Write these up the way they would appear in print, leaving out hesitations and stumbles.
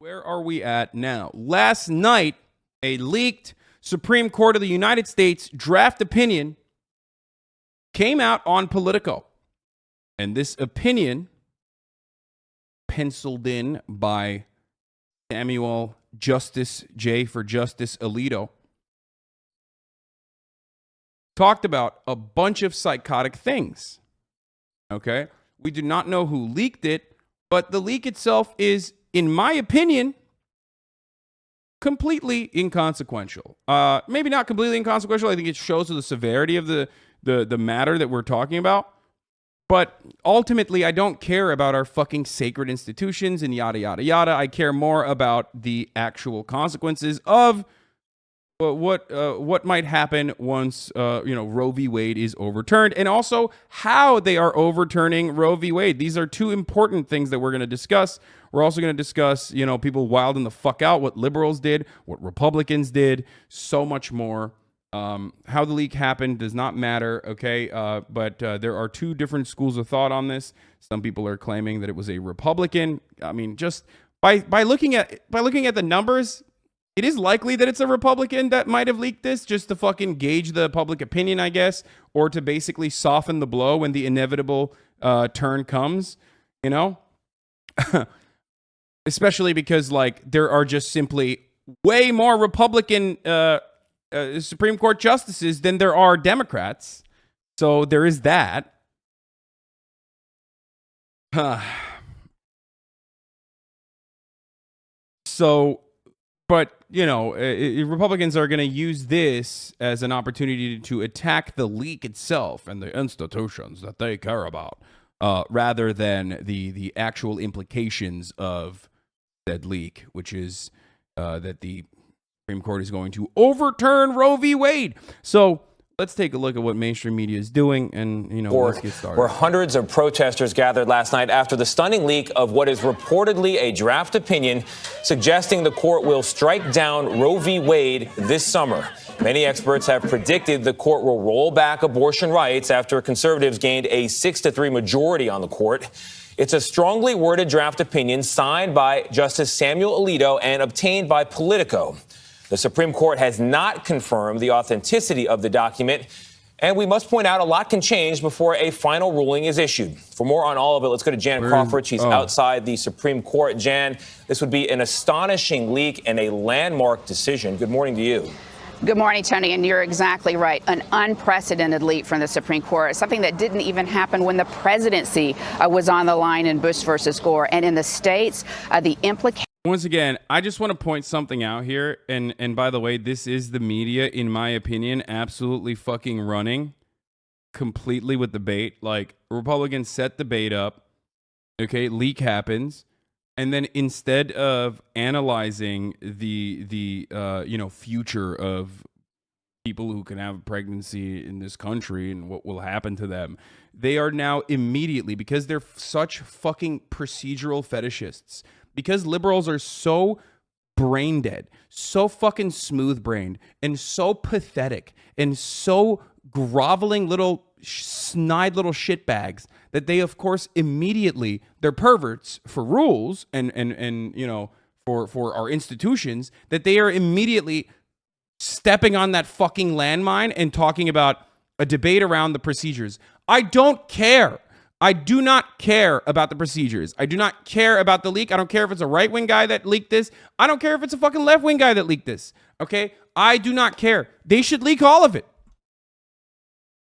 Where are we at now? Last night, a leaked Supreme Court of the United States draft opinion came out on Politico. And this opinion, penciled in by Samuel Justice J for Justice Alito, talked about a bunch of psychotic things. Okay? We do not know who leaked it, but the leak itself is, in my opinion, completely inconsequential. Maybe not completely inconsequential. I think it shows the severity of the matter that we're talking about. But ultimately, I don't care about our fucking sacred institutions and yada, yada, yada. I care more about the actual consequences of what might happen once Roe v. Wade is overturned, and also how they are overturning Roe v. Wade. These are two important things that we're going to discuss. We're also going to discuss, people wilding the fuck out, what liberals did, what Republicans did, so much more. How the leak happened does not matter, okay? But there are two different schools of thought on this. Some people are claiming that it was a Republican. I mean, just by looking at the numbers, it is likely that it's a Republican that might have leaked this just to fucking gauge the public opinion, I guess, or to basically soften the blow when the inevitable turn comes, Especially because, there are just simply way more Republican Supreme Court justices than there are Democrats. So there is that. But, Republicans are going to use this as an opportunity to attack the leak itself and the institutions that they care about, rather than the actual implications of said leak, which is that the Supreme Court is going to overturn Roe v. Wade. So let's take a look at what mainstream media is doing, and, let's get started. Where hundreds of protesters gathered last night after the stunning leak of what is reportedly a draft opinion suggesting the court will strike down Roe v. Wade this summer. Many experts have predicted the court will roll back abortion rights after conservatives gained a 6-3 majority on the court. It's a strongly worded draft opinion signed by Justice Samuel Alito and obtained by Politico. The Supreme Court has not confirmed the authenticity of the document, and we must point out a lot can change before a final ruling is issued. For more on all of it, let's go to Jan Crawford. She's outside the Supreme Court. Jan, this would be an astonishing leak and a landmark decision. Good morning to you. Good morning, Tony, and you're exactly right. An unprecedented leap from the Supreme Court, something that didn't even happen when the presidency was on the line in Bush versus Gore. And in the states, the implications. Once again, I just want to point something out here. And by the way, this is the media, in my opinion, absolutely fucking running completely with the bait. Republicans set the bait up. Okay, leak happens. And then instead of analyzing the future of people who can have pregnancy in this country and what will happen to them, they are now immediately, because they're such fucking procedural fetishists, because liberals are so brain dead, so fucking smooth brained, and so pathetic, and so groveling little snide little shitbags, that they, of course, immediately, they're perverts for rules and for our institutions, that they are immediately stepping on that fucking landmine and talking about a debate around the procedures. I don't care. I do not care about the procedures. I do not care about the leak. I don't care if it's a right-wing guy that leaked this. I don't care if it's a fucking left-wing guy that leaked this. Okay? I do not care. They should leak all of it.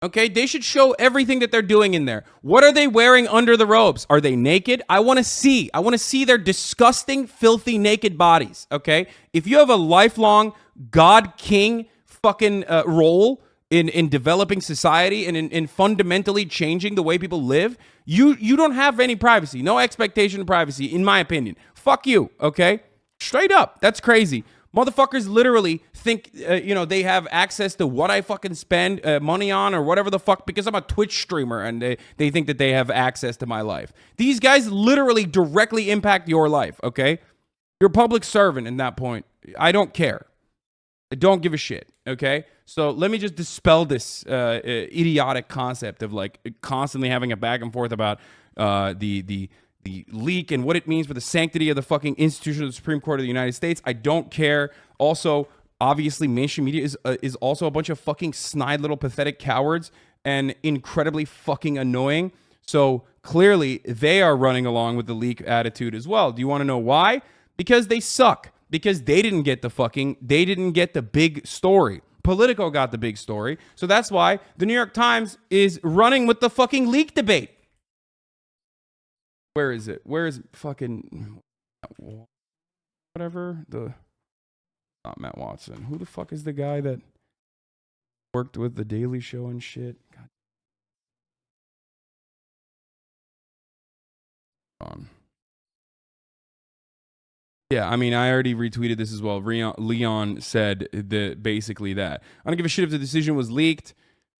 Okay, they should show everything that they're doing in there. What are they wearing under the robes? Are they naked? I want to see. I want to see their disgusting, filthy, naked bodies. Okay, if you have a lifelong God King fucking role in developing society and in fundamentally changing the way people live, you don't have any privacy. No expectation of privacy, in my opinion. Fuck you. Okay, straight up. That's crazy. Motherfuckers literally think, they have access to what I fucking spend money on or whatever the fuck because I'm a Twitch streamer, and they think that they have access to my life. These guys literally directly impact your life, okay? You're a public servant in that point. I don't care. I don't give a shit, okay? So let me just dispel this idiotic concept of constantly having a back and forth about the leak and what it means for the sanctity of the fucking institution of the Supreme Court of the United States. I don't care. Also, obviously, mainstream media is also a bunch of fucking snide little pathetic cowards and incredibly fucking annoying. So clearly, they are running along with the leak attitude as well. Do you want to know why? Because they suck. Because they didn't get the big story. Politico got the big story. So that's why the New York Times is running with the fucking leak debate. Where is it? Where is fucking whatever? Not Matt Watson. Who the fuck is the guy that worked with The Daily Show and shit? God. On. Yeah, I mean, I already retweeted this as well. Leon said basically that. I don't give a shit if the decision was leaked.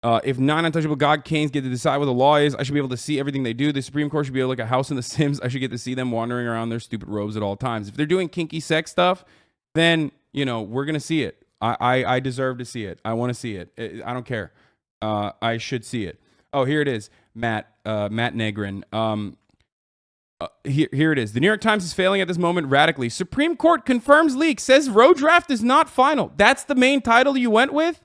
If non-untouchable God Kings get to decide what the law is, I should be able to see everything they do. The Supreme Court should be like a house in The Sims. I should get to see them wandering around their stupid robes at all times. If they're doing kinky sex stuff, then, you know, we're going to see it. I deserve to see it. I want to see it. I don't care. I should see it. Oh, here it is. Matt Negrin. Here it is. The New York Times is failing at this moment radically. Supreme Court confirms leak, says Roe draft is not final. That's the main title you went with?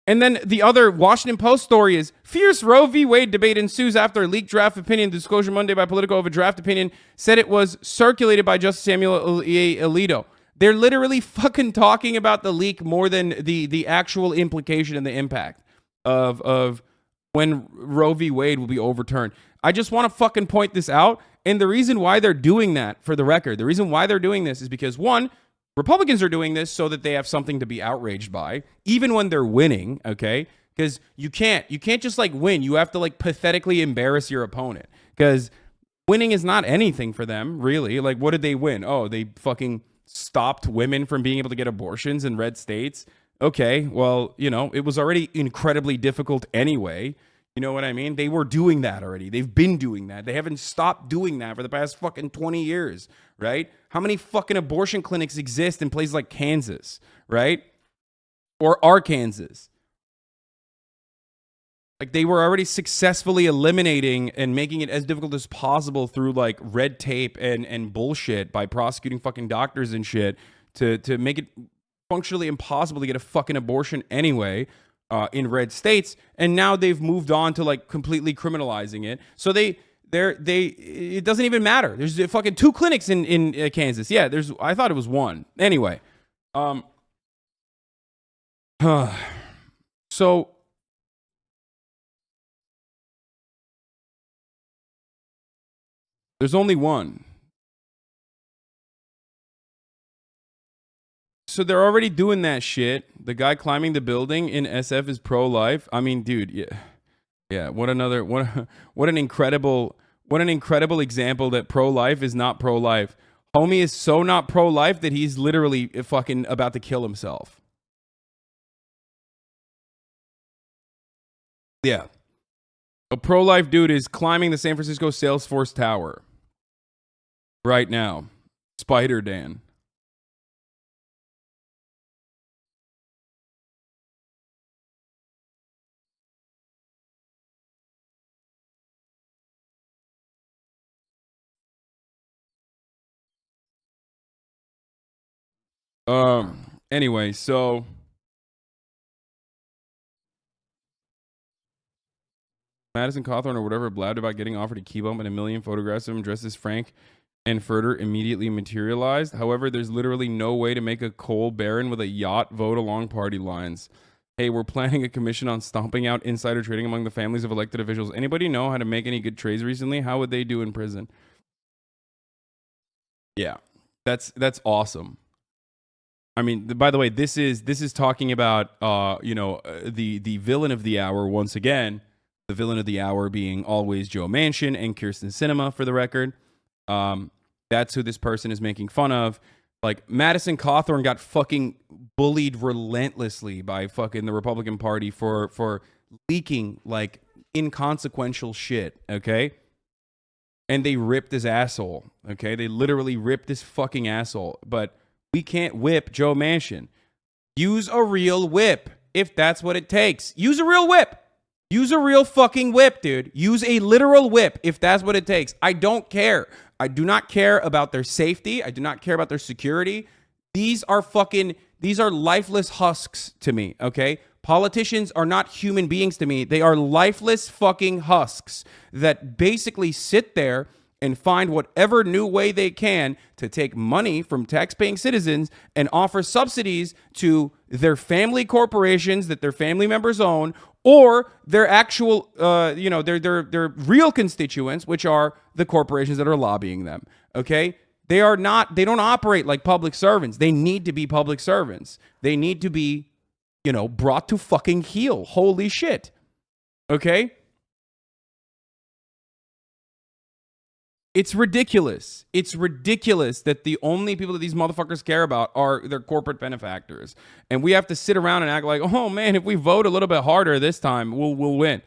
And then the other Washington Post story is fierce Roe v. Wade debate ensues after a leaked draft opinion. Disclosure Monday by Politico of a draft opinion said it was circulated by Justice Samuel Alito. They're literally fucking talking about the leak more than the actual implication and the impact of when Roe v. Wade will be overturned. I just want to fucking point this out. And the reason why they're doing that, for the record, the reason why they're doing this is because, one, Republicans are doing this so that they have something to be outraged by, even when they're winning, okay? Because you can't just like win. You have to like pathetically embarrass your opponent, because winning is not anything for them, really. Like, what did they win? Oh, they fucking stopped women from being able to get abortions in red states. Okay, well, you know, it was already incredibly difficult anyway. You know what I mean? They were doing that already. They've been doing that. They haven't stopped doing that for the past fucking 20 years, right? How many fucking abortion clinics exist in places like Kansas, right? Or Arkansas? Like, they were already successfully eliminating and making it as difficult as possible through like red tape and bullshit by prosecuting fucking doctors and shit to make it functionally impossible to get a fucking abortion anyway. In red states, and now they've moved on to like completely criminalizing it. So it doesn't even matter. There's fucking 2 clinics in Kansas. Yeah, I thought it was 1. Anyway, so there's only 1. So they're already doing that shit. The guy climbing the building in SF is pro-life. I mean, dude, yeah. What an incredible example that pro-life is not pro-life. Homie is so not pro-life that he's literally fucking about to kill himself. Yeah, a pro-life dude is climbing the San Francisco Salesforce Tower right now. Spider Dan. Anyway, so Madison Cawthorn or whatever blabbed about getting offered a key bump and a million photographs of him dressed as Frank and Furter immediately materialized. However, there's literally no way to make a coal baron with a yacht vote along party lines. Hey, we're planning a commission on stomping out insider trading among the families of elected officials. Anybody know how to make any good trades recently? How would they do in prison? Yeah, that's awesome. I mean, by the way, this is talking about the villain of the hour once again. The villain of the hour being always Joe Manchin and Kyrsten Sinema, for the record. That's who this person is making fun of. Like, Madison Cawthorn got fucking bullied relentlessly by fucking the Republican Party for leaking like inconsequential shit, okay? And they ripped his asshole, okay? They literally ripped his fucking asshole. But we can't whip Joe Manchin. Use a real whip if that's what it takes. Use a real whip. Use a real fucking whip, dude. Use a literal whip if that's what it takes. I don't care. I do not care about their safety. I do not care about their security. These are lifeless husks to me, okay? Politicians are not human beings to me. They are lifeless fucking husks that basically sit there and find whatever new way they can to take money from tax-paying citizens and offer subsidies to their family corporations that their family members own, or their actual, their real constituents, which are the corporations that are lobbying them. Okay, they don't operate like public servants. They need to be public servants. They need to be, brought to fucking heel. Holy shit. Okay. It's ridiculous. It's ridiculous that the only people that these motherfuckers care about are their corporate benefactors. And we have to sit around and act like, oh man, if we vote a little bit harder this time, we'll win.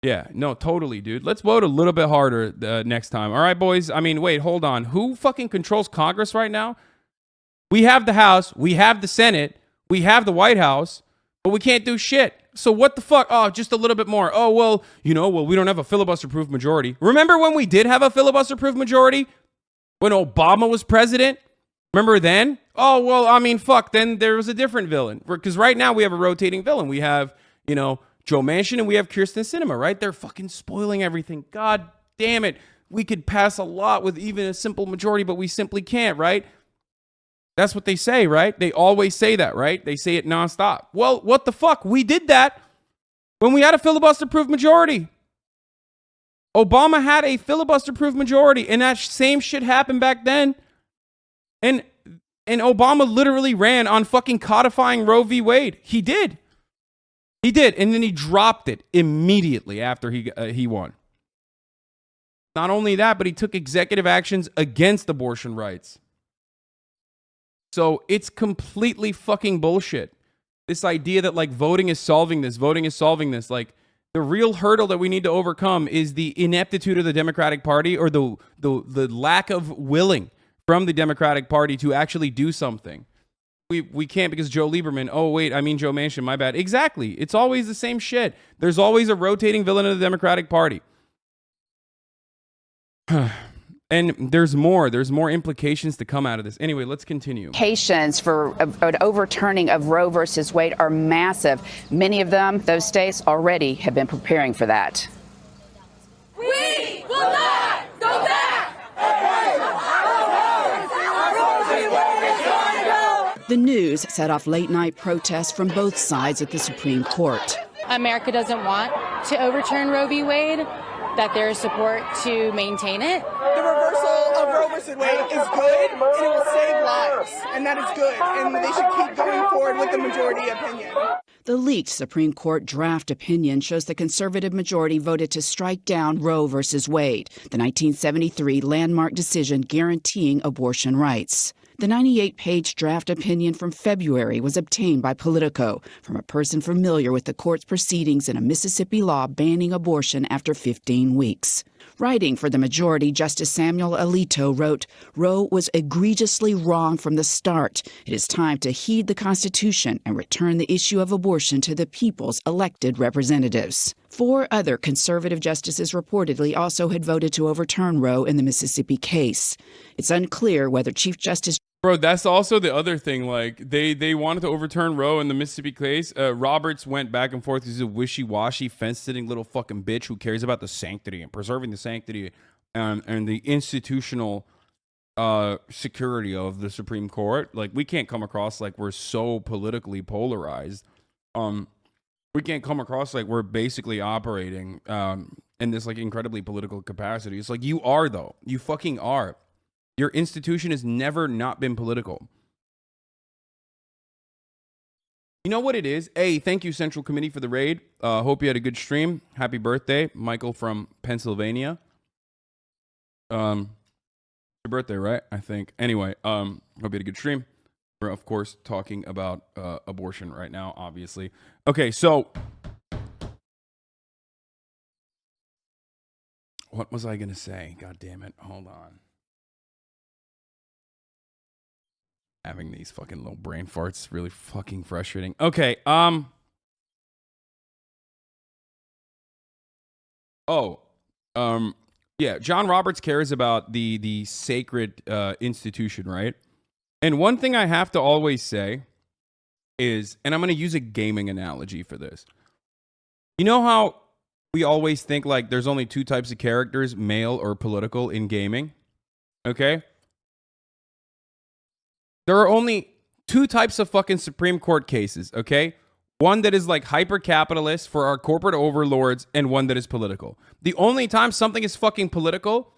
Yeah, no, totally, dude. Let's vote a little bit harder next time. All right, boys. I mean, wait, hold on. Who fucking controls Congress right now? We have the House. We have the Senate. We have the White House. But we can't do shit. So what the fuck? Oh, just a little bit more. Oh, well, we don't have a filibuster-proof majority. Remember when we did have a filibuster-proof majority? When Obama was president? Remember then? Oh, well, I mean, fuck. Then there was a different villain. Because right now we have a rotating villain. We have, Joe Manchin and we have Kirsten Sinema, right? They're fucking spoiling everything. God damn it. We could pass a lot with even a simple majority, but we simply can't, right? That's what they say, right? They always say that, right? They say it nonstop. Well, what the fuck? We did that when we had a filibuster-proof majority. Obama had a filibuster-proof majority, and that same shit happened back then. And Obama literally ran on fucking codifying Roe v. Wade. He did. He did, and then he dropped it immediately after he won. Not only that, but he took executive actions against abortion rights. So it's completely fucking bullshit. This idea that like voting is solving this. Like the real hurdle that we need to overcome is the ineptitude of the Democratic Party, or the lack of willing from the Democratic Party to actually do something. We can't because Joe Lieberman. Oh wait, I mean Joe Manchin. My bad. Exactly. It's always the same shit. There's always a rotating villain in the Democratic Party. And there's more implications to come out of this. Anyway, let's continue. Implications for an overturning of Roe versus Wade are massive. Many of them, those states, already have been preparing for that. We will not go back. The news set off late-night protests from both sides at the Supreme Court. America doesn't want to overturn Roe v. Wade, that there is support to maintain it. The reversal of Roe versus Wade is good, and it will save lives, and that is good, and they should keep going forward with the majority opinion. The leaked Supreme Court draft opinion shows the conservative majority voted to strike down Roe versus Wade, the 1973 landmark decision guaranteeing abortion rights. The 98-page draft opinion from February was obtained by Politico from a person familiar with the court's proceedings in a Mississippi law banning abortion after 15 weeks. Writing for the majority, Justice Samuel Alito wrote, "Roe was egregiously wrong from the start. It is time to heed the Constitution and return the issue of abortion to the people's elected representatives." 4 other conservative justices reportedly also had voted to overturn Roe in the Mississippi case. It's unclear whether Chief Justice Bro, that's also the other thing. Like they wanted to overturn Roe in the Mississippi case. Roberts went back and forth. He's a wishy-washy, fence-sitting little fucking bitch who cares about the sanctity and preserving the sanctity and the institutional security of the Supreme Court. Like we can't come across like we're so politically polarized. We can't come across like we're basically operating in this like incredibly political capacity. It's like you are though. You fucking are. Your institution has never not been political. You know what it is? Hey, thank you, Central Committee, for the raid. Hope you had a good stream. Happy birthday, Michael from Pennsylvania. Your birthday, right? I think. Anyway, hope you had a good stream. We're, of course, talking about abortion right now, obviously. Okay, so what was I going to say? God damn it. Hold on. Having these fucking little brain farts really fucking frustrating. Okay, Oh, yeah. John Roberts cares about the sacred institution, right? And one thing I have to always say is, and I'm going to use a gaming analogy for this. You know how we always think like there's only two types of characters, male or political, in gaming? Okay? There are only two types of fucking Supreme Court cases, okay? One that is like hyper capitalist for our corporate overlords, and one that is political. The only time something is fucking political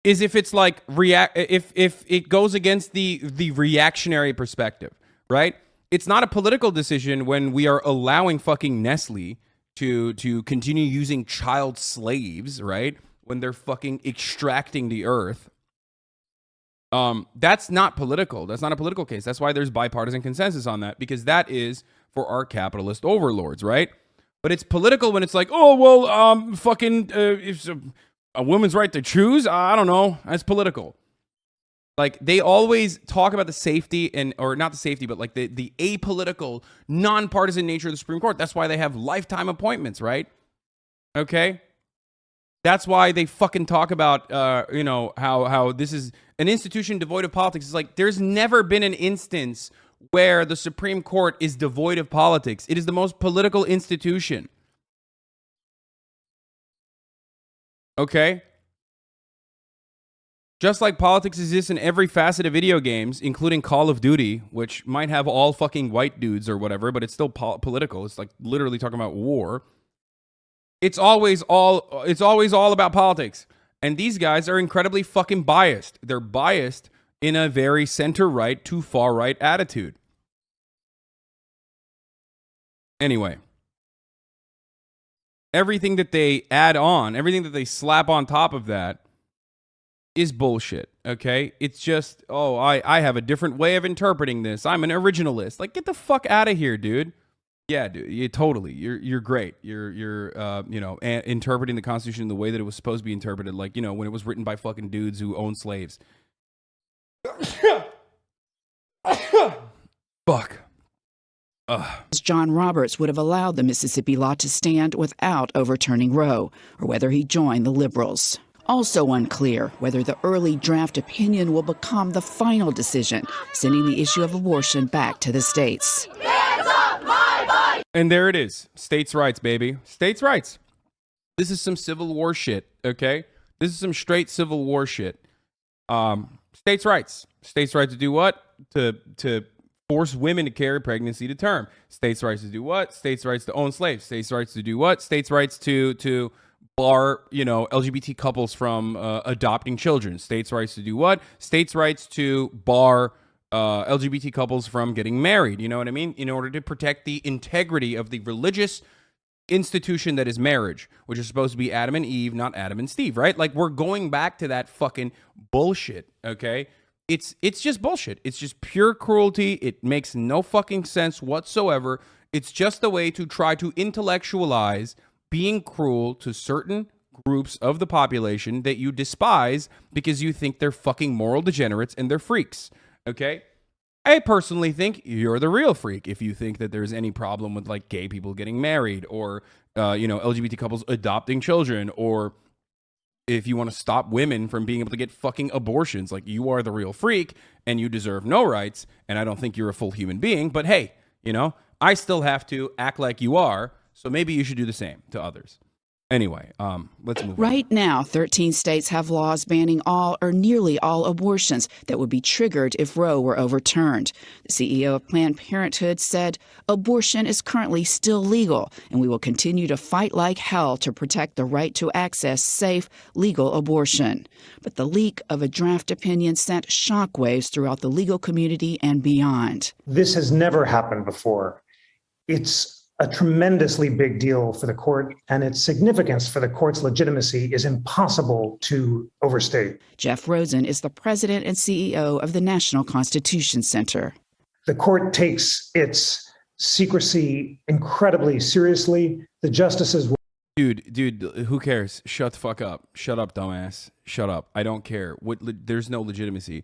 is if it's like if it goes against the reactionary perspective, right? It's not a political decision when we are allowing fucking Nestle to continue using child slaves, right? When they're fucking extracting the earth. That's not political. That's not a political case. That's why there's bipartisan consensus on that, because that is for our capitalist overlords, right? But it's political when it's like, oh, well, fucking, if a woman's right to choose, I don't know. That's political. Like, they always talk about the safety or not the safety, but like the apolitical, nonpartisan nature of the Supreme Court. That's why they have lifetime appointments, right? Okay? That's why they fucking talk about, how this is an institution devoid of politics. It's like, there's never been an instance where the Supreme Court is devoid of politics. It is the most political institution. Okay? Just like politics exists in every facet of video games, including Call of Duty, which might have all fucking white dudes or whatever, but it's still political. It's like literally talking about war. It's always all about politics. And these guys are incredibly fucking biased. They're biased in a very center-right to far-right attitude. Anyway, everything that they add on, everything that they slap on top of that is bullshit, okay? It's just, oh, I have a different way of interpreting this. I'm an originalist. Like, get the fuck out of here, dude. Yeah, dude, totally. You're great. You're interpreting the Constitution the way that it was supposed to be interpreted, like, when it was written by fucking dudes who owned slaves. Fuck. John Roberts would have allowed the Mississippi law to stand without overturning Roe, or whether he joined the liberals. Also unclear whether the early draft opinion will become the final decision, sending the issue of abortion back to the states. And there it is. States' rights, baby. States' rights. This is some Civil War shit, okay? This is some straight Civil War shit. States' rights. States' right to do what? To force women to carry pregnancy to term. States' rights to do what? States' rights to own slaves. States' rights to do what? States' rights to bar, LGBT couples from adopting children. States' rights to do what? States' rights to bar LGBT couples from getting married. You know what I mean? In order to protect the integrity of the religious institution that is marriage, which is supposed to be Adam and Eve, not Adam and Steve, right? Like, we're going back to that fucking bullshit, okay? It's just bullshit. It's just pure cruelty. It makes no fucking sense whatsoever. It's just a way to try to intellectualize being cruel to certain groups of the population that you despise because you think they're fucking moral degenerates and they're freaks. Okay? I personally think you're the real freak if you think that there's any problem with like gay people getting married or LGBT couples adopting children, or if you want to stop women from being able to get fucking abortions. Like, you are the real freak and you deserve no rights, and I don't think you're a full human being. But hey, I still have to act like you are, so maybe you should do the same to others. Anyway, let's move on. Right now, 13 states have laws banning all or nearly all abortions that would be triggered if Roe were overturned. The CEO of Planned Parenthood said, "Abortion is currently still legal, and we will continue to fight like hell to protect the right to access safe, legal abortion." But the leak of a draft opinion sent shockwaves throughout the legal community and beyond. This has never happened before. It's a tremendously big deal for the court, and its significance for the court's legitimacy is impossible to overstate. Jeff Rosen is the president and CEO of the National Constitution Center. The court takes its secrecy incredibly seriously. The justices... Dude, who cares? Shut the fuck up. Shut up, dumbass. Shut up. I don't care. There's no legitimacy.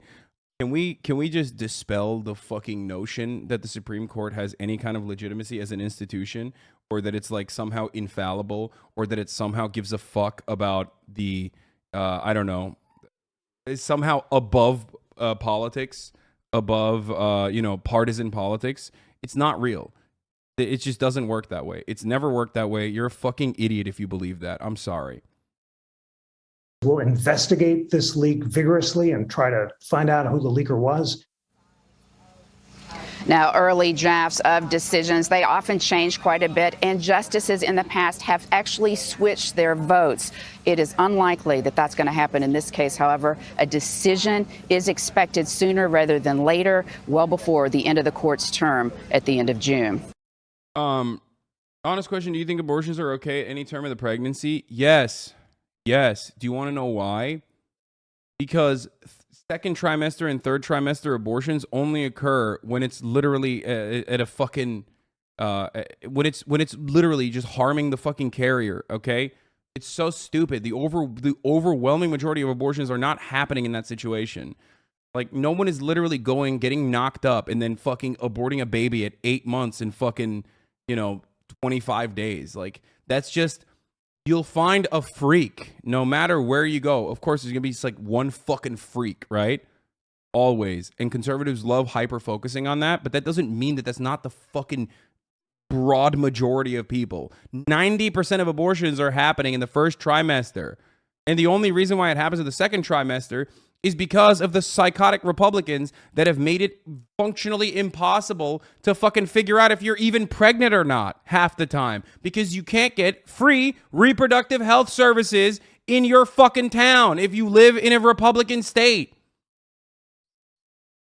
Can we just dispel the fucking notion that the Supreme Court has any kind of legitimacy as an institution, or that it's like somehow infallible, or that it somehow gives a fuck about the I don't know, is somehow above politics, above partisan politics. It's not real. It just doesn't work that way. It's never worked that way. You're a fucking idiot if you believe that. I'm sorry. We'll investigate this leak vigorously and try to find out who the leaker was. Now, early drafts of decisions, they often change quite a bit, and justices in the past have actually switched their votes. It is unlikely that that's going to happen in this case. However, a decision is expected sooner rather than later, well before the end of the court's term at the end of June. Honest question, do you think abortions are okay at any term of the pregnancy? Yes. Yes. Do you want to know why? Because second trimester and third trimester abortions only occur when it's literally at a fucking when it's literally just harming the fucking carrier, okay? It's so stupid. The overwhelming majority of abortions are not happening in that situation. Like, no one is literally getting knocked up and then fucking aborting a baby at 8 months and fucking, 25 days. Like, that's just, you'll find a freak no matter where you go. Of course, there's gonna be just like one fucking freak, right? Always. And conservatives love hyper focusing on that, but that doesn't mean that that's not the fucking broad majority of people. 90% of abortions are happening in the first trimester. And the only reason why it happens in the second trimester is because of the psychotic Republicans that have made it functionally impossible to fucking figure out if you're even pregnant or not half the time, because you can't get free reproductive health services in your fucking town if you live in a Republican state.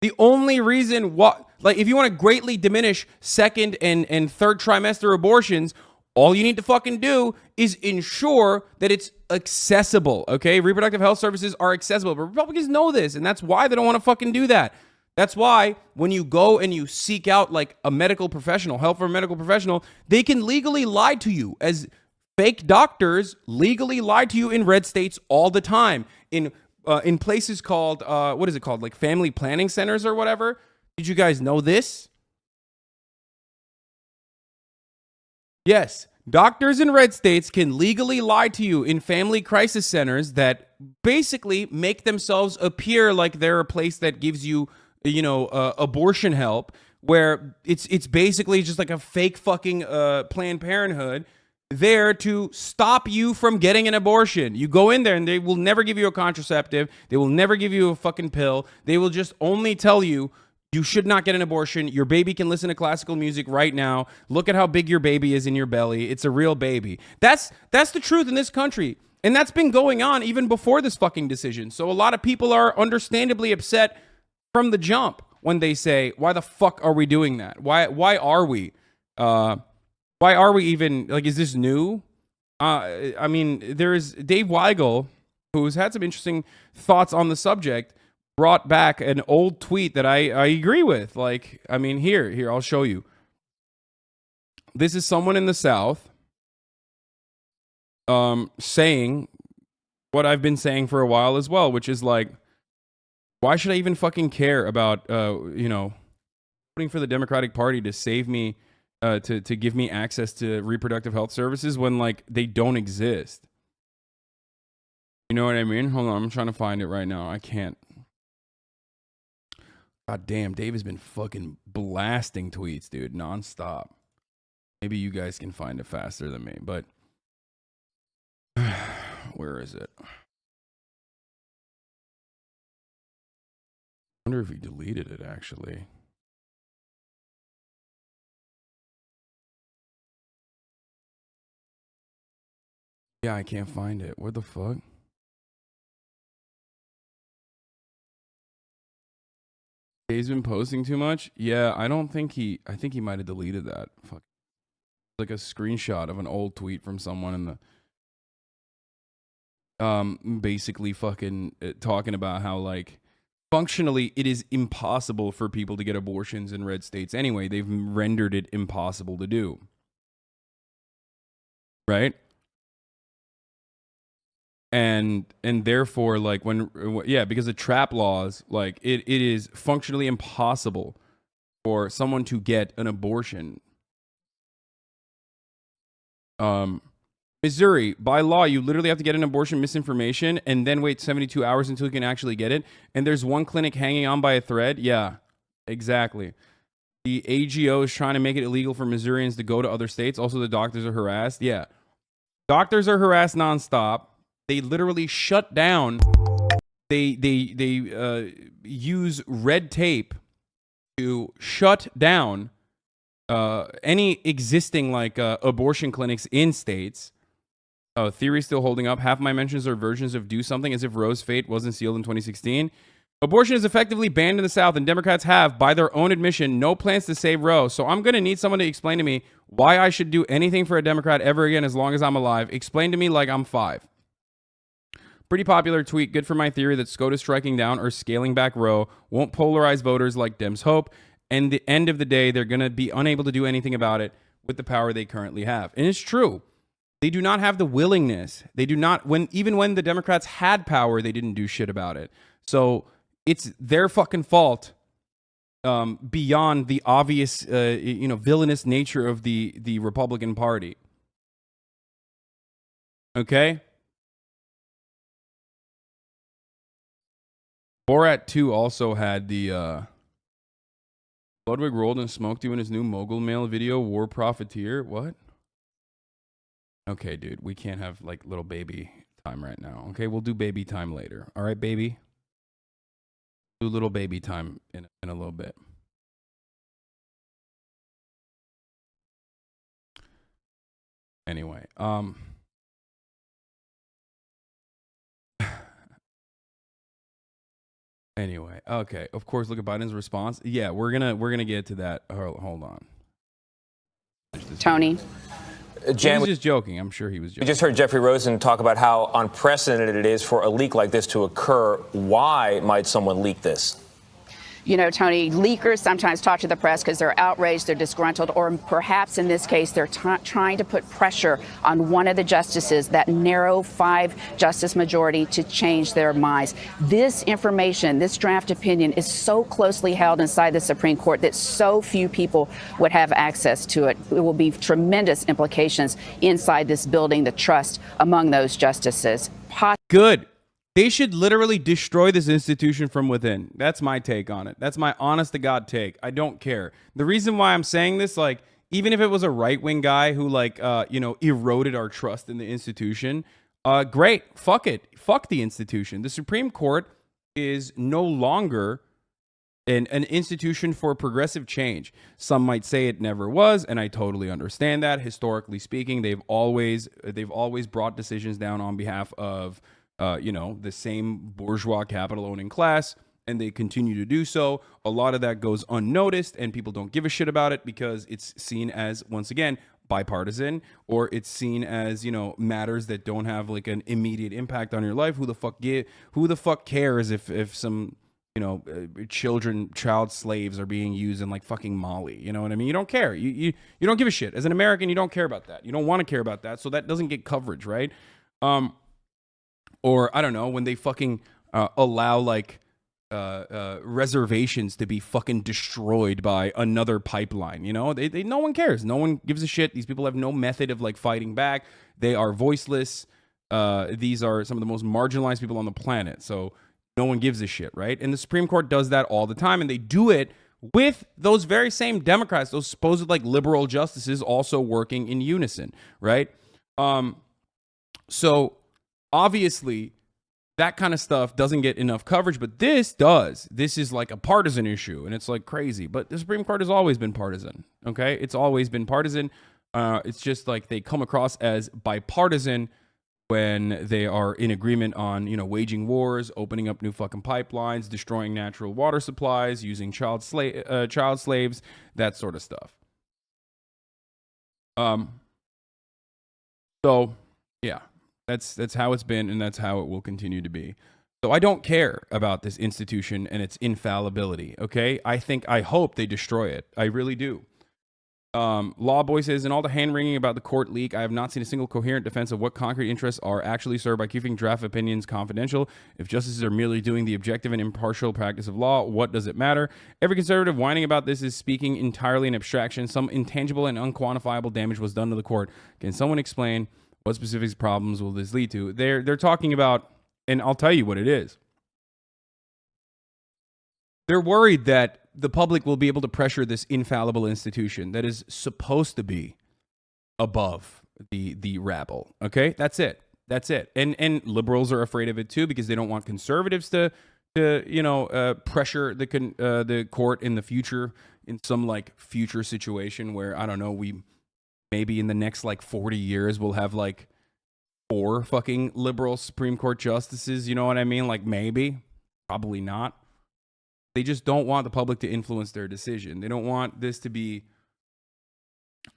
The only reason if you want to greatly diminish second and third trimester abortions, all you need to fucking do is ensure that it's accessible, okay? Reproductive health services are accessible, but Republicans know this, and that's why they don't want to fucking do that. That's why when you go and you seek out like a medical professional, help from a medical professional, they can legally lie to you, as fake doctors legally lie to you in red states all the time. In places called, what is it called? Like family planning centers or whatever. Did you guys know this? Yes, doctors in red states can legally lie to you in family crisis centers that basically make themselves appear like they're a place that gives you, abortion help, where it's basically just like a fake fucking Planned Parenthood there to stop you from getting an abortion. You go in there and they will never give you a contraceptive. They will never give you a fucking pill. They will just only tell you, you should not get an abortion. Your baby can listen to classical music right now. Look at how big your baby is in your belly. It's a real baby. That's the truth in this country. And that's been going on even before this fucking decision. So a lot of people are understandably upset from the jump when they say, why the fuck are we doing that? Why are we? Why are we even, like, is this new? I mean, there's Dave Weigel, who's had some interesting thoughts on the subject, brought back an old tweet that I agree with. Like, I mean, here, I'll show you. This is someone in the South saying what I've been saying for a while as well, which is like, why should I even fucking care about, voting for the Democratic Party to save me, to give me access to reproductive health services when, like, they don't exist? You know what I mean? Hold on, I'm trying to find it right now. I can't. God damn, Dave has been fucking blasting tweets, dude, nonstop. Maybe you guys can find it faster than me, but where is it? I wonder if he deleted it, actually. Yeah, I can't find it. What the fuck? Dave's been posting too much? Yeah, I think he might have deleted that. Fuck. Like a screenshot of an old tweet from someone in the basically fucking talking about how, like, functionally it is impossible for people to get abortions in red states anyway. They've rendered it impossible to do. Right? And therefore, like, because of trap laws, like, it is functionally impossible for someone to get an abortion Missouri, by law, you literally have to get an abortion misinformation and then wait 72 hours until you can actually get it. And there's one clinic hanging on by a thread. Yeah, exactly. The AGO is trying to make it illegal for Missourians to go to other states. Also, the doctors are harassed. Yeah. Doctors are harassed nonstop. They literally shut down. They use red tape to shut down any existing like abortion clinics in states. Theory still holding up. Half my mentions are versions of do something as if Roe's fate wasn't sealed in 2016. Abortion is effectively banned in the South, and Democrats have, by their own admission, no plans to save Roe. So I'm going to need someone to explain to me why I should do anything for a Democrat ever again as long as I'm alive. Explain to me like I'm 5. Pretty popular tweet. Good for my theory that SCOTUS striking down or scaling back Roe won't polarize voters like Dems hope. And the end of the day, they're going to be unable to do anything about it with the power they currently have. And it's true. They do not have the willingness. They do not, even when the Democrats had power, they didn't do shit about it. So it's their fucking fault, beyond the obvious, villainous nature of the Republican Party. Okay? Borat 2 also had the Ludwig rolled and smoked you in his new mogul mail video, War Profiteer. What? Okay, dude, we can't have like little baby time right now. Okay, we'll do baby time later. All right, baby? Do little baby time in a little bit. Anyway, anyway, okay. Of course, look at Biden's response. Yeah, we're gonna get to that. Hold on. Tony. Jan, he was just joking. I'm sure he was joking. We just heard Jeffrey Rosen talk about how unprecedented it is for a leak like this to occur. Why might someone leak this? You know, Tony, leakers sometimes talk to the press because they're outraged, they're disgruntled, or perhaps in this case, they're trying to put pressure on one of the justices, that narrow 5-justice majority, to change their minds. This information, this draft opinion, is so closely held inside the Supreme Court that so few people would have access to it. It will be tremendous implications inside this building, the trust among those justices. Good. They should literally destroy this institution from within. That's my take on it. That's my honest to God take. I don't care. The reason why I'm saying this, like, even if it was a right-wing guy who, like, eroded our trust in the institution, great. Fuck it. Fuck the institution. The Supreme Court is no longer an institution for progressive change. Some might say it never was, and I totally understand that. Historically speaking, they've always brought decisions down on behalf of the same bourgeois capital owning class, and they continue to do so. A lot of that goes unnoticed, and people don't give a shit about it because it's seen as, once again, bipartisan, or it's seen as, matters that don't have like an immediate impact on your life. Who the fuck cares if some, child slaves are being used in like fucking Mali? You know what I mean? You don't care. You don't give a shit. As an American, you don't care about that. You don't want to care about that. So that doesn't get coverage, right? Or I don't know, when they fucking allow like reservations to be fucking destroyed by another pipeline, they no one cares. No one gives a shit. These people have no method of like fighting back. They are voiceless. These are some of the most marginalized people on the planet. So no one gives a shit, right? And the Supreme Court does that all the time, and they do it with those very same Democrats, those supposed like liberal justices, also working in unison, right? So obviously, that kind of stuff doesn't get enough coverage, but this does. This is like a partisan issue, and it's like crazy. But the Supreme Court has always been partisan, okay? It's always been partisan. It's just like they come across as bipartisan when they are in agreement on, waging wars, opening up new fucking pipelines, destroying natural water supplies, using child slaves, that sort of stuff. So, yeah. That's how it's been, and that's how it will continue to be. So I don't care about this institution and its infallibility, okay? I hope they destroy it. I really do. Law Boy says, in all the hand-wringing about the court leak, I have not seen a single coherent defense of what concrete interests are actually served by keeping draft opinions confidential. If justices are merely doing the objective and impartial practice of law, what does it matter? Every conservative whining about this is speaking entirely in abstraction. Some intangible and unquantifiable damage was done to the court. Can someone explain what specific problems will this lead to? They're talking about, and I'll tell you what it is. They're worried that the public will be able to pressure this infallible institution that is supposed to be above the rabble. Okay, that's it. That's it. And liberals are afraid of it too because they don't want conservatives to pressure the court in the future in some like future situation where, I don't know, we maybe in the next like 40 years we'll have like 4 fucking liberal Supreme Court justices. You know what I mean? Like maybe, probably not. They just don't want the public to influence their decision. They don't want this to be.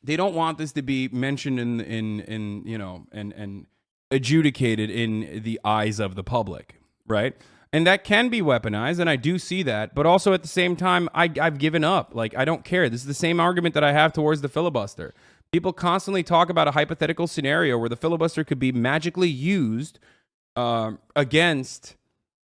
They don't want this to be mentioned in you know and adjudicated in the eyes of the public, right? And that can be weaponized, and I do see that. But also at the same time, I've given up. Like I don't care. This is the same argument that I have towards the filibuster. People constantly talk about a hypothetical scenario where the filibuster could be magically used against,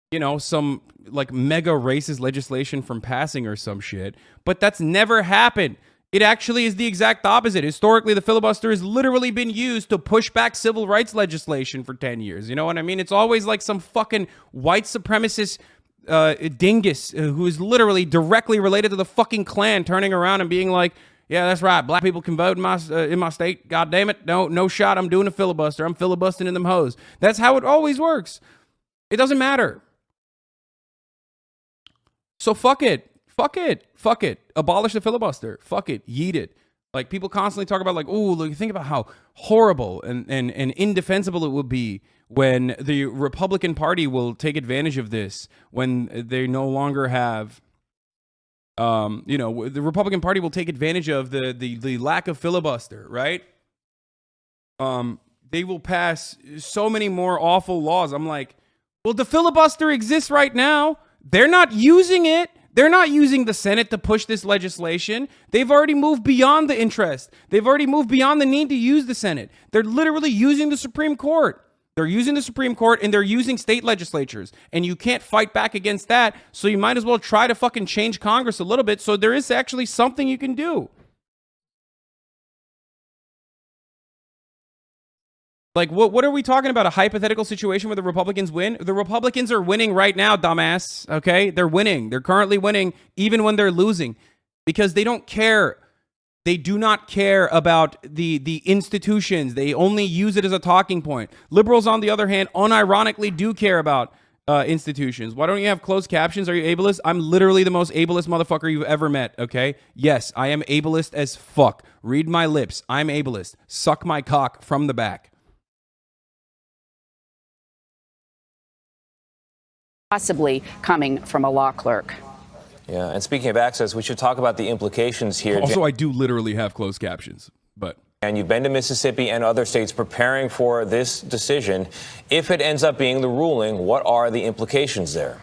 you know, some like mega racist legislation from passing or some shit. But that's never happened. It actually is the exact opposite. Historically, the filibuster has literally been used to push back civil rights legislation for 10 years. You know what I mean? It's always like some fucking white supremacist dingus who is literally directly related to the fucking Klan turning around and being like, yeah, that's right. Black people can vote in my state. God damn it. No shot. I'm doing a filibuster. I'm filibustering in them hoes. That's how it always works. It doesn't matter. So fuck it. Abolish the filibuster. Fuck it. Yeet it. Like people constantly talk about like, oh, look, think about how horrible and indefensible it would be when the Republican Party will take advantage of this when they no longer have, the Republican Party will take advantage of the lack of filibuster, right? They will pass so many more awful laws. I'm like, well, the filibuster exists right now. They're not using it. They're not using the Senate to push this legislation. They've already moved beyond the interest. They've already moved beyond the need to use the Senate. They're literally using the Supreme Court. They're using the Supreme Court and they're using state legislatures. And you can't fight back against that. So you might as well try to fucking change Congress a little bit so there is actually something you can do. Like, what are we talking about? A hypothetical situation where the Republicans win? The Republicans are winning right now, dumbass. Okay? They're winning. They're currently winning even when they're losing because they don't care. They do not care about the institutions. They only use it as a talking point. Liberals, on the other hand, unironically do care about institutions. Why don't you have closed captions? Are you ableist? I'm literally the most ableist motherfucker you've ever met, okay? Yes, I am ableist as fuck. Read my lips. I'm ableist. Suck my cock from the back. Possibly coming from a law clerk. Yeah, and speaking of access, we should talk about the implications here. Also, I do literally have closed captions, but... And you've been to Mississippi and other states preparing for this decision. If it ends up being the ruling, what are the implications there?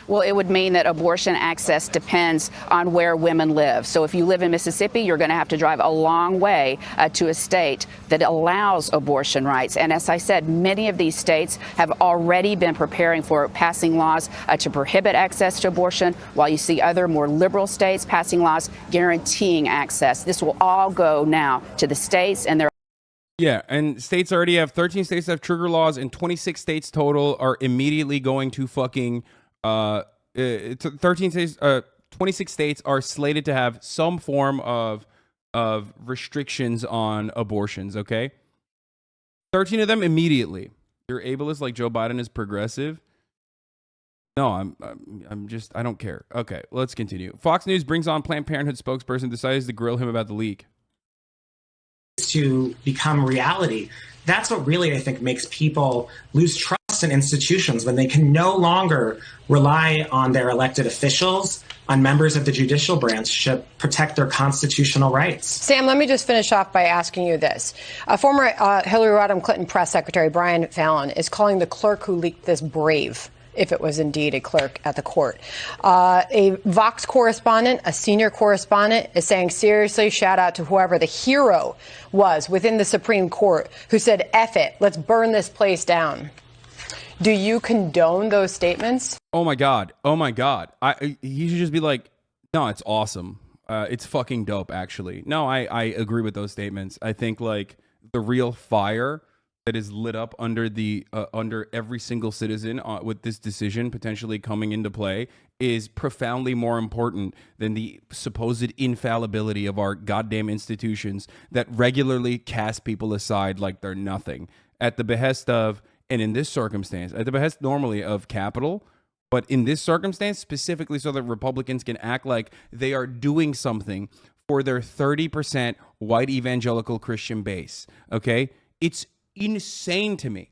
Well, it would mean that abortion access depends on where women live. So if you live in Mississippi, you're going to have to drive a long way to a state that allows abortion rights. And as I said, many of these states have already been preparing for passing laws to prohibit access to abortion, while you see other more liberal states passing laws guaranteeing access. This will all go now to the states and their... Yeah, and states already have 13 states have trigger laws, and 26 states total are immediately going to fucking... 13 states, 26 states are slated to have some form of restrictions on abortions. Okay, 13 of them immediately. You're ableist like Joe Biden is progressive. No, I'm just, I don't care. Okay, let's continue. Fox News brings on Planned Parenthood spokesperson, decides to grill him about the leak. To become reality. That's what really, I think, makes people lose trust in institutions when they can no longer rely on their elected officials, on members of the judicial branch to protect their constitutional rights. Sam, let me just finish off by asking you this. Former Hillary Rodham Clinton press secretary Brian Fallon is calling the clerk who leaked this brave. if it was indeed a clerk at the court. A Vox correspondent, a senior correspondent, is saying, seriously, shout out to whoever the hero was within the Supreme Court who said, F it, let's burn this place down. Do you condone those statements? Oh my God. Oh my God. He should just be like, no, it's awesome. It's fucking dope, actually. No, I agree with those statements. I think like the real fire that is lit up under every single citizen with this decision potentially coming into play is profoundly more important than the supposed infallibility of our goddamn institutions that regularly cast people aside like they're nothing at the behest of, and in this circumstance, at the behest normally of capital. But in this circumstance, specifically so that Republicans can act like they are doing something for their 30% white evangelical Christian base, okay? It's insane to me.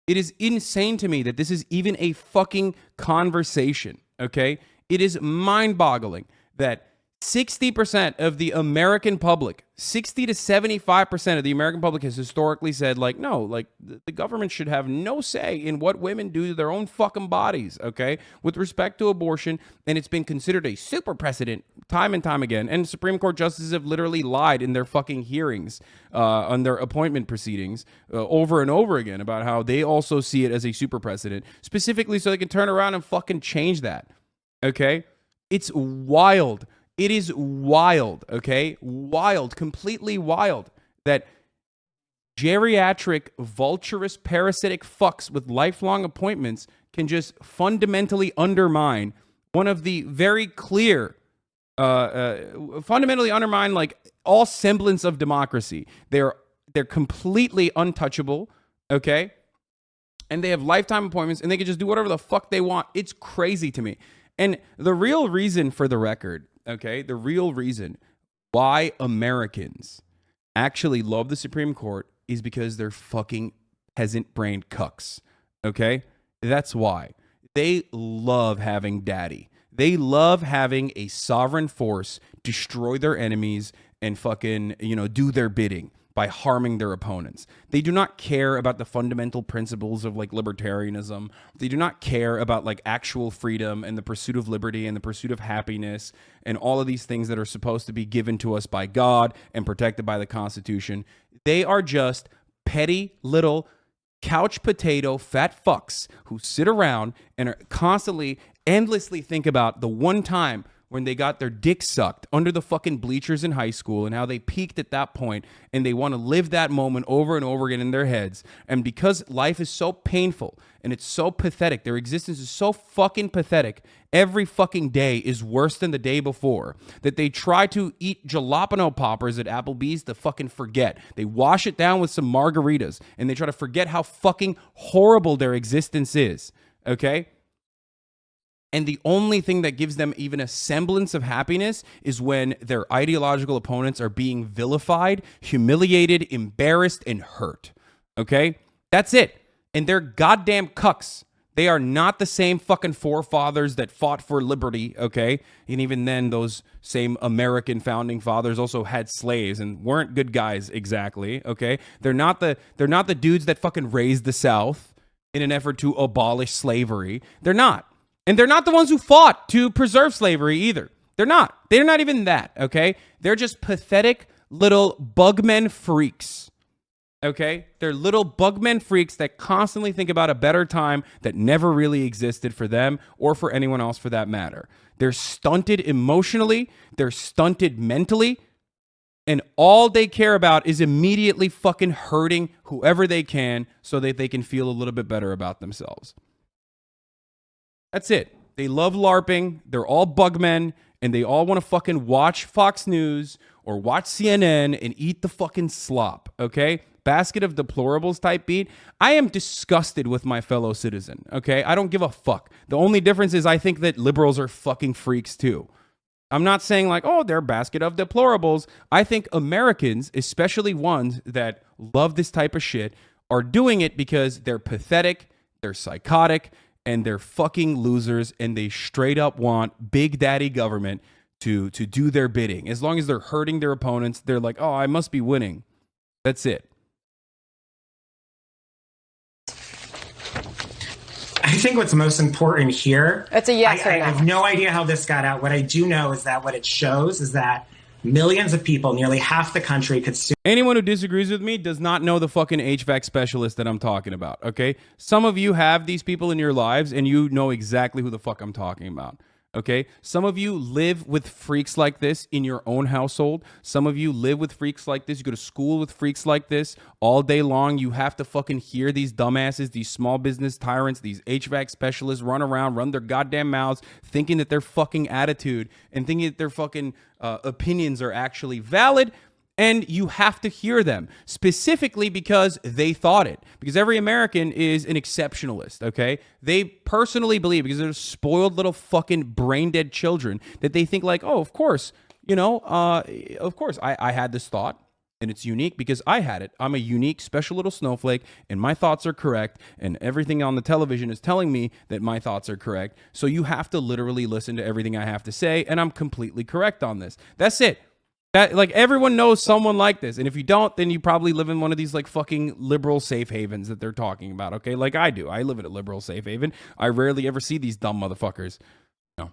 It is insane to me that this is even a fucking conversation, okay? It is mind-boggling that 60% of the American public, 60 to 75% of the American public has historically said, like, no, like, the government should have no say in what women do to their own fucking bodies, okay, with respect to abortion. And it's been considered a super precedent time and time again. And Supreme Court justices have literally lied in their fucking hearings on their appointment proceedings over and over again about how they also see it as a super precedent, specifically so they can turn around and fucking change that, okay? It's wild. It is wild, okay? Wild, completely wild that geriatric, vulturous, parasitic fucks with lifelong appointments can just fundamentally undermine one of the very clear, fundamentally undermine like all semblance of democracy. They're completely untouchable, okay? And they have lifetime appointments and they can just do whatever the fuck they want. It's crazy to me. And the real reason, for the record, okay, the real reason why Americans actually love the Supreme Court is because they're fucking peasant-brained cucks, okay? That's why. They love having daddy. They love having a sovereign force destroy their enemies and fucking, do their bidding by harming their opponents. They do not care about the fundamental principles of like libertarianism. They do not care about like actual freedom and the pursuit of liberty and the pursuit of happiness and all of these things that are supposed to be given to us by God and protected by the Constitution. They are just petty little couch potato fat fucks who sit around and are constantly, endlessly think about the one time when they got their dick sucked under the fucking bleachers in high school and how they peaked at that point, and they want to live that moment over and over again in their heads. And because life is so painful and it's so pathetic, their existence is so fucking pathetic, every fucking day is worse than the day before, that they try to eat jalapeno poppers at Applebee's to fucking forget. They wash it down with some margaritas and they try to forget how fucking horrible their existence is, okay? And the only thing that gives them even a semblance of happiness is when their ideological opponents are being vilified, humiliated, embarrassed, and hurt. Okay? That's it. And they're goddamn cucks. They are not the same fucking forefathers that fought for liberty, okay? And even then, those same American founding fathers also had slaves and weren't good guys exactly, okay? They're not the dudes that fucking raised the South in an effort to abolish slavery. They're not. And they're not the ones who fought to preserve slavery either. They're not. They're not even that, okay? They're just pathetic little bugmen freaks, okay? They're little bugmen freaks that constantly think about a better time that never really existed for them or for anyone else for that matter. They're stunted emotionally. They're stunted mentally. And all they care about is immediately fucking hurting whoever they can so that they can feel a little bit better about themselves. That's it. They love LARPing. They're all bugmen, and they all want to fucking watch Fox News or watch CNN and eat the fucking slop, okay? Basket of deplorables type beat. I am disgusted with my fellow citizen, okay? I don't give a fuck. The only difference is I think that liberals are fucking freaks too. I'm not saying like, oh, they're a basket of deplorables. I think Americans, especially ones that love this type of shit, are doing it because they're pathetic, they're psychotic, and they're fucking losers, and they straight up want big daddy government to do their bidding. As long as they're hurting their opponents, they're like, oh, I must be winning. That's it. I think what's most important here, it's a yes or no. I have no idea how this got out. What I do know is that what it shows is that millions of people, nearly half the country, could sue. Anyone who disagrees with me does not know the fucking HVAC specialist that I'm talking about, okay? Some of you have these people in your lives and you know exactly who the fuck I'm talking about. Okay, some of you live with freaks like this in your own household. Some of you live with freaks like this. You go to school with freaks like this all day long. You have to fucking hear these dumbasses, these small business tyrants, these HVAC specialists run around, run their goddamn mouths, thinking that their fucking attitude and thinking that their fucking opinions are actually valid. And you have to hear them specifically because they thought it. Because every American is an exceptionalist, okay? They personally believe, because they're spoiled little fucking brain dead children, that they think like, oh, of course, you know, of course, I had this thought. And it's unique because I had it. I'm a unique, special little snowflake, and my thoughts are correct. And everything on the television is telling me that my thoughts are correct. So you have to literally listen to everything I have to say, and I'm completely correct on this. That's it. That, like, everyone knows someone like this. And if you don't, then you probably live in one of these like fucking liberal safe havens that they're talking about. Okay. Like I do. I live in a liberal safe haven. I rarely ever see these dumb motherfuckers. No.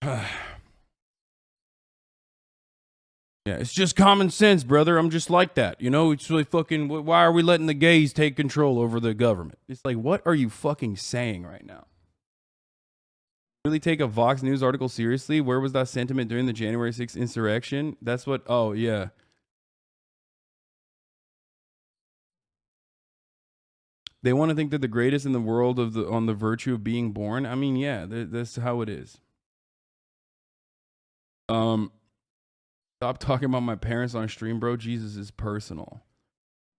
Yeah. It's just common sense, brother. I'm just like that. You know, it's really fucking, why are we letting the gays take control over the government? It's like, what are you fucking saying right now? Really take a Vox News article seriously? Where was that sentiment during the January 6th insurrection? That's what, oh, yeah. They want to think they're the greatest in the world on the virtue of being born. I mean, yeah, that's how it is. Stop talking about my parents on stream, bro. Jesus is personal.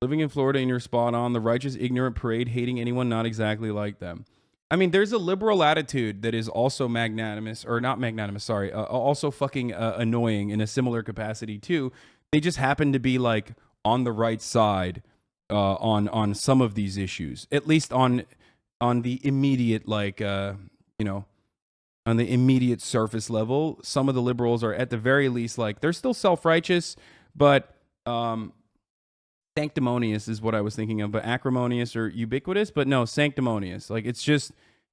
Living in Florida and you're spot on. The righteous, ignorant parade, hating anyone not exactly like them. I mean, there's a liberal attitude that is also magnanimous, or not magnanimous, sorry, also fucking annoying in a similar capacity too. They just happen to be like on the right side on some of these issues, at least on the immediate, like, you know, on the immediate surface level. Some of the liberals are at the very least like, they're still self-righteous, but sanctimonious is what I was thinking of, but acrimonious or ubiquitous, but no, sanctimonious. Like, it's just,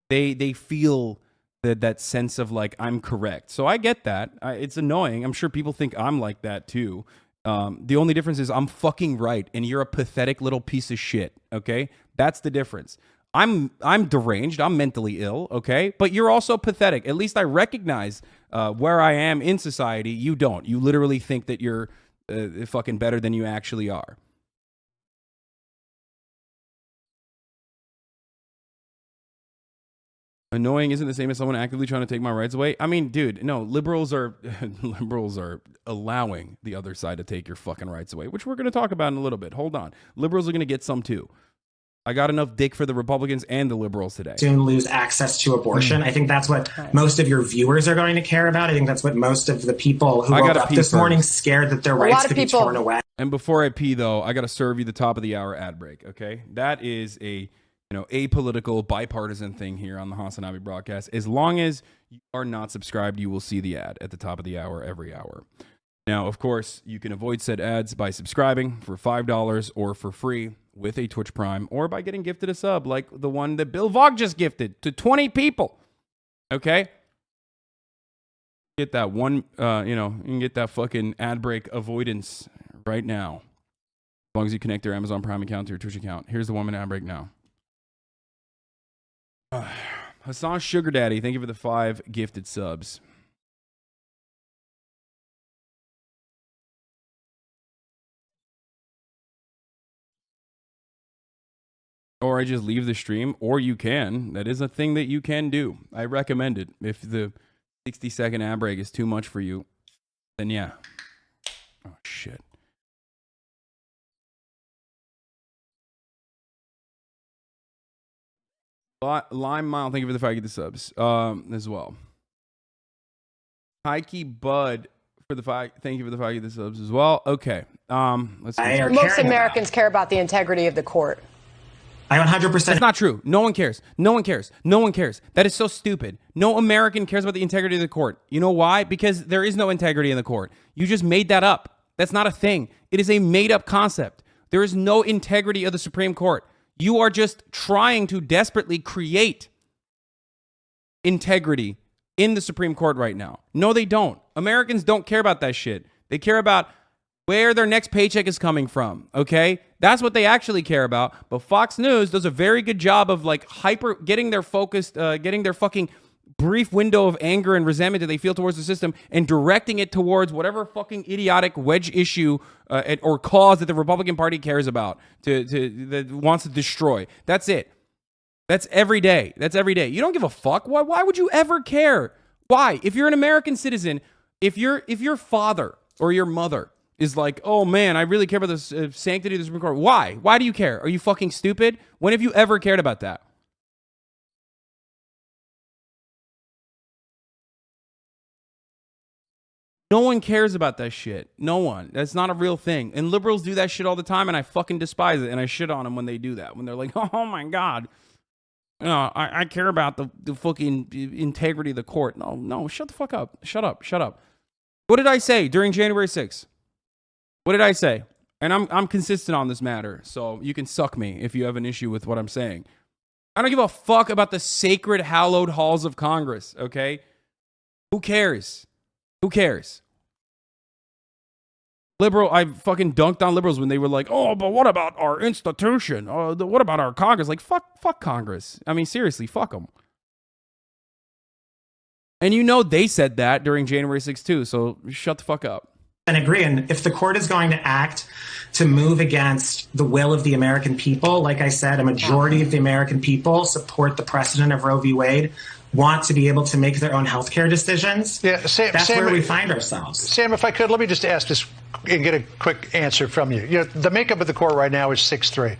they feel that sense of like, I'm correct. So I get that. It's annoying. I'm sure people think I'm like that too. The only difference is I'm fucking right and you're a pathetic little piece of shit. Okay. That's the difference. I'm deranged. I'm mentally ill. Okay. But you're also pathetic. At least I recognize where I am in society. You don't. You literally think that you're fucking better than you actually are. Annoying isn't the same as someone actively trying to take my rights away. I mean, dude, no, liberals are allowing the other side to take your fucking rights away, which we're going to talk about in a little bit. Hold on. Liberals are going to get some too. I got enough dick for the Republicans and the liberals today. Soon lose access to abortion. I think that's what most of your viewers are going to care about. I think that's what most of the people who woke up this morning scared that their rights could be torn away. And before I pee, though, I got to serve you the top of the hour ad break, okay? That is a apolitical, bipartisan thing here on the Hasan Abi broadcast. As long as you are not subscribed, you will see the ad at the top of the hour every hour. Now, of course, you can avoid said ads by subscribing for $5 or for free with a Twitch Prime, or by getting gifted a sub like the one that Bill Vog just gifted to 20 people. Okay? Get that one, you can get that fucking ad break avoidance right now. As long as you connect your Amazon Prime account to your Twitch account. Here's the 1 minute ad break now. Hasan Sugar Daddy, thank you for the 5 gifted subs. Or I just leave the stream, or you can. That is a thing that you can do. I recommend it. If the 60-second ad break is too much for you, then yeah. Oh, shit. Lime Mile, thank you for the 5 gifted subs as well. Heike Bud for the 5, thank you for the 5 gifted subs as well. Okay. Let's see. Most Americans care about the integrity of the court. I 100%. That's not true. No one cares. No one cares. No one cares. That is so stupid. No American cares about the integrity of the court. You know why? Because there is no integrity in the court. You just made that up. That's not a thing. It is a made up concept. There is no integrity of the Supreme Court. You are just trying to desperately create integrity in the Supreme Court right now. No, they don't. Americans don't care about that shit. They care about where their next paycheck is coming from, okay? That's what they actually care about. But Fox News does a very good job of like getting their focused, getting their fucking brief window of anger and resentment that they feel towards the system and directing it towards whatever fucking idiotic wedge issue or cause that the Republican Party cares about that wants to destroy. That's it. That's every day. That's every day. You don't give a fuck. Why would you ever care? Why? If you're an American citizen, if your father or your mother is like, oh man, I really care about the sanctity of the Supreme Court. Why? Why do you care? Are you fucking stupid? When have you ever cared about that? No one cares about that shit. No one. That's not a real thing. And liberals do that shit all the time, and I fucking despise it. And I shit on them when they do that. When they're like, oh my God, I care about the fucking integrity of the court. No, shut the fuck up. Shut up. What did I say during January 6th? What did I say? And I'm consistent on this matter, so you can suck me if you have an issue with what I'm saying. I don't give a fuck about the sacred, hallowed halls of Congress, okay? Who cares? Who cares? I fucking dunked on liberals when they were like, oh, but what about our institution? What about our Congress? Like, fuck Congress. I mean, seriously, fuck them. And you know they said that during January 6th too, so shut the fuck up. And agree. And if the court is going to act to move against the will of the American people, like I said, a majority of the American people support the precedent of Roe v. Wade, want to be able to make their own healthcare decisions. Yeah, that's Sam, where we find ourselves. Sam, if I could, let me just ask this and get a quick answer from you. You know, the makeup of the court right now is 6-3. The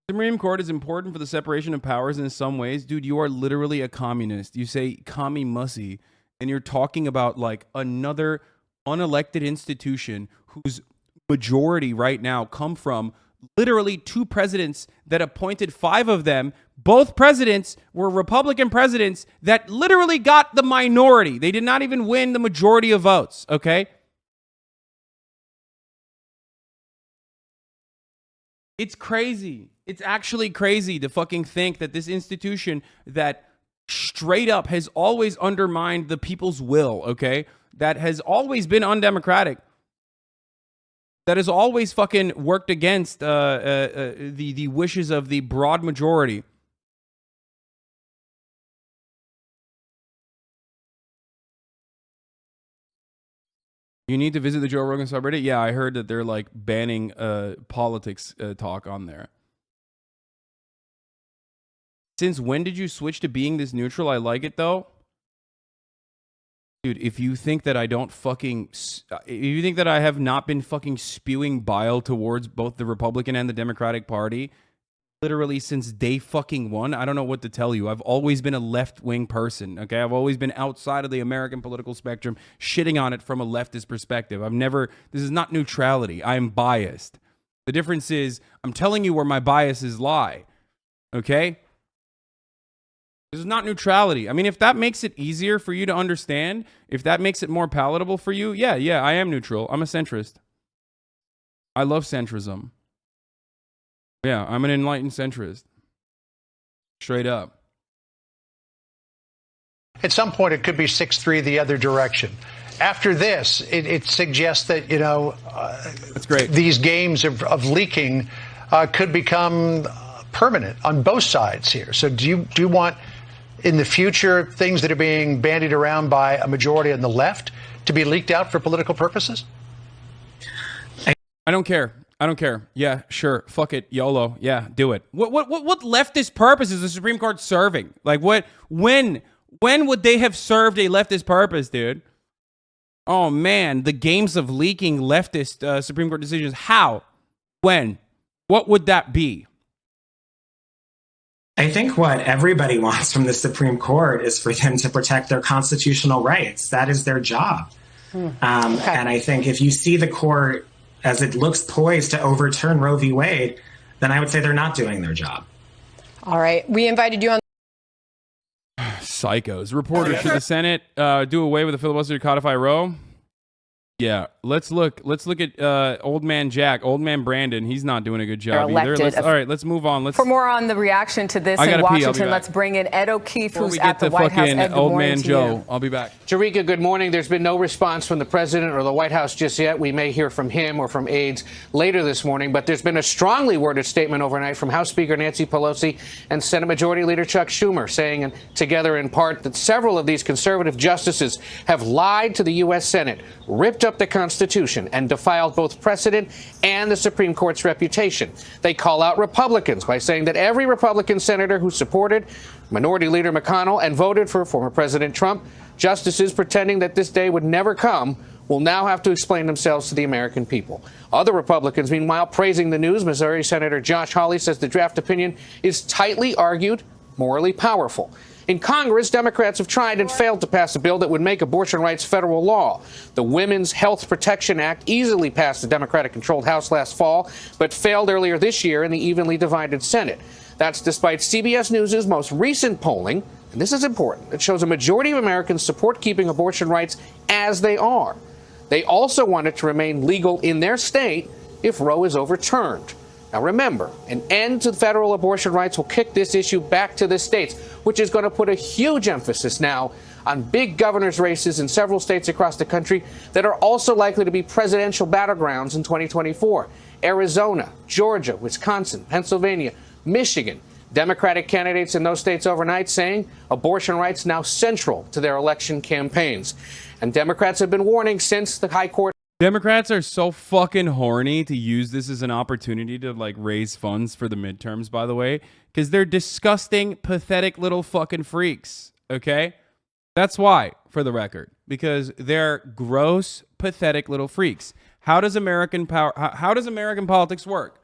Supreme Court is important for the separation of powers in some ways. Dude, you are literally a communist. You say commie mussy, and you're talking about like another unelected institution whose majority right now come from literally 2 presidents that appointed 5 of them. Both presidents were Republican presidents that literally got the minority. They did not even win the majority of votes, okay? It's crazy. It's actually crazy to fucking think that this institution that straight up has always undermined the people's will, okay? That has always been undemocratic, that has always fucking worked against the wishes of the broad majority. You need to visit the Joe Rogan subreddit? Yeah, I heard that they're like banning politics talk on there. Since when did you switch to being this neutral? I like it though. Dude, if you think that I don't fucking... If you think that I have not been fucking spewing bile towards both the Republican and the Democratic Party, literally since day fucking one, I don't know what to tell you. I've always been a left-wing person, okay? I've always been outside of the American political spectrum, shitting on it from a leftist perspective. I've never... This is not neutrality. I am biased. The difference is, I'm telling you where my biases lie, okay? This is not neutrality. I mean, if that makes it easier for you to understand, if that makes it more palatable for you, yeah, I am neutral. I'm a centrist. I love centrism. Yeah, I'm an enlightened centrist. Straight up. At some point, it could be 6-3 the other direction. After this, it suggests that, you know, that's great. These games of leaking could become permanent on both sides here. So do you want, in the future, things that are being bandied around by a majority on the left to be leaked out for political purposes? I don't care. Yeah, sure. Fuck it. YOLO. Yeah, do it. What leftist purpose is the Supreme Court serving? Like when would they have served a leftist purpose, dude? Oh man, the games of leaking leftist Supreme Court decisions. How? When? What would that be? I think what everybody wants from the Supreme Court is for them to protect their constitutional rights. That is their job. And I think if you see the court as it looks poised to overturn Roe v. Wade, then I would say they're not doing their job. All right. We invited you on. Psychos. Reporters, should the Senate do away with the filibuster to codify Roe? Yeah, let's look at old man Jack, old man Brandon. He's not doing a good job either. All right, let's move on. For more on the reaction to this in Washington, let's bring in Ed O'Keefe, who's at the White House. Ed, good old morning man to Joe. you. I'll be back. Jarika, good morning. There's been no response from the president or the White House just yet. We may hear from him or from aides later this morning, but there's been a strongly worded statement overnight from House Speaker Nancy Pelosi and Senate Majority Leader Chuck Schumer, saying together in part that several of these conservative justices have lied to the U.S. Senate, ripped up the Constitution, and defiled both precedent and the Supreme Court's reputation. They call out Republicans by saying that every Republican senator who supported Minority Leader McConnell and voted for former President Trump, justices pretending that this day would never come, will now have to explain themselves to the American people. Other Republicans, meanwhile, praising the news. Missouri Senator Josh Hawley says the draft opinion is tightly argued, morally powerful. In Congress, Democrats have tried and failed to pass a bill that would make abortion rights federal law. The Women's Health Protection Act easily passed the Democratic-controlled House last fall, but failed earlier this year in the evenly divided Senate. That's despite CBS News' most recent polling, and this is important, it shows a majority of Americans support keeping abortion rights as they are. They also want it to remain legal in their state if Roe is overturned. Now remember, an end to federal abortion rights will kick this issue back to the states, which is going to put a huge emphasis now on big governors' races in several states across the country that are also likely to be presidential battlegrounds in 2024. Arizona, Georgia, Wisconsin, Pennsylvania, Michigan. Democratic candidates in those states overnight saying abortion rights now central to their election campaigns. And Democrats have been warning since the high court. Democrats are so fucking horny to use this as an opportunity to like raise funds for the midterms, by the way, because they're disgusting, pathetic little fucking freaks. Okay? That's why, for the record, because they're gross, pathetic little freaks. How does American politics work?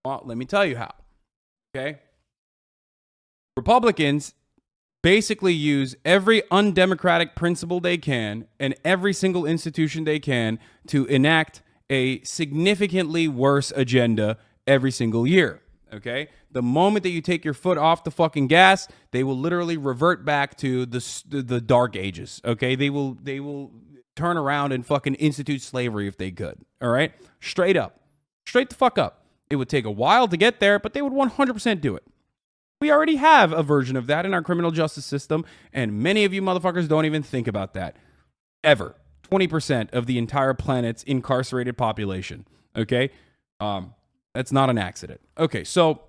Well, let me tell you how. Okay? Republicans basically use every undemocratic principle they can and every single institution they can to enact a significantly worse agenda every single year. Okay? The moment that you take your foot off the fucking gas, they will literally revert back to the dark ages. Okay? They will turn around and fucking institute slavery if they could. All right? Straight up. Straight the fuck up. It would take a while to get there, but they would 100% do it. We already have a version of that in our criminal justice system, and many of you motherfuckers don't even think about that. Ever. 20% of the entire planet's incarcerated population. Okay? That's not an accident. Okay, so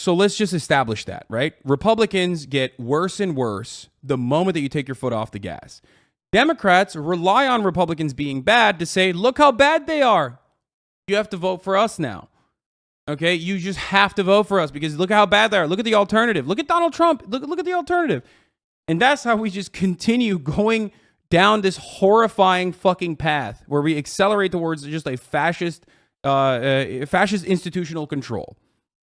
let's just establish that, right? Republicans get worse and worse the moment that you take your foot off the gas. Democrats rely on Republicans being bad to say, look how bad they are. You have to vote for us now. Okay, you just have to vote for us because look how bad they are. Look at the alternative. Look at Donald Trump. Look at the alternative. And that's how we just continue going down this horrifying fucking path where we accelerate towards just a fascist institutional control.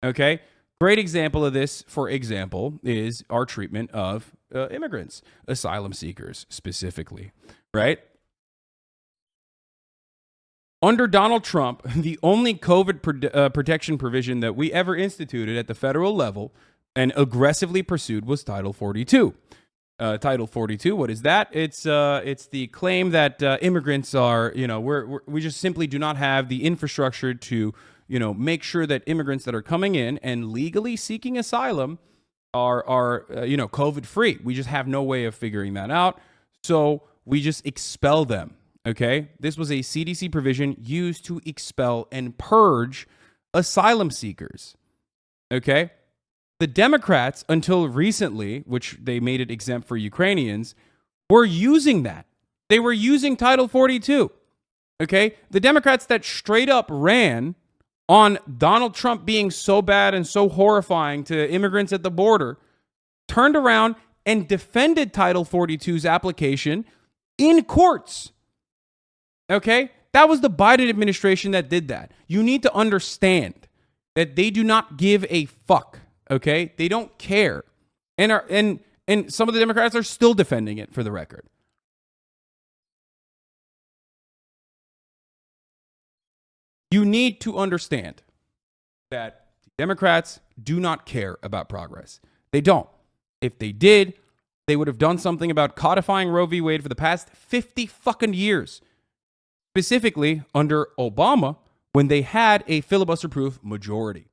Okay, great example of this, for example, is our treatment of immigrants, asylum seekers specifically, right? Under Donald Trump, the only COVID protection provision that we ever instituted at the federal level and aggressively pursued was Title 42. Title 42, what is that? It's the claim that immigrants are, we just simply do not have the infrastructure to, make sure that immigrants that are coming in and legally seeking asylum are COVID free. We just have no way of figuring that out. So we just expel them. Okay, this was a CDC provision used to expel and purge asylum seekers. Okay, the Democrats, until recently, which they made it exempt for Ukrainians, were using that. They were using Title 42. Okay, the Democrats that straight up ran on Donald Trump being so bad and so horrifying to immigrants at the border turned around and defended Title 42's application in courts. Okay? That was the Biden administration that did that. You need to understand that they do not give a fuck. Okay? They don't care. And some of the Democrats are still defending it, for the record. You need to understand that Democrats do not care about progress. They don't. If they did, they would have done something about codifying Roe v. Wade for the past 50 fucking years. Specifically under Obama, when they had a filibuster-proof majority.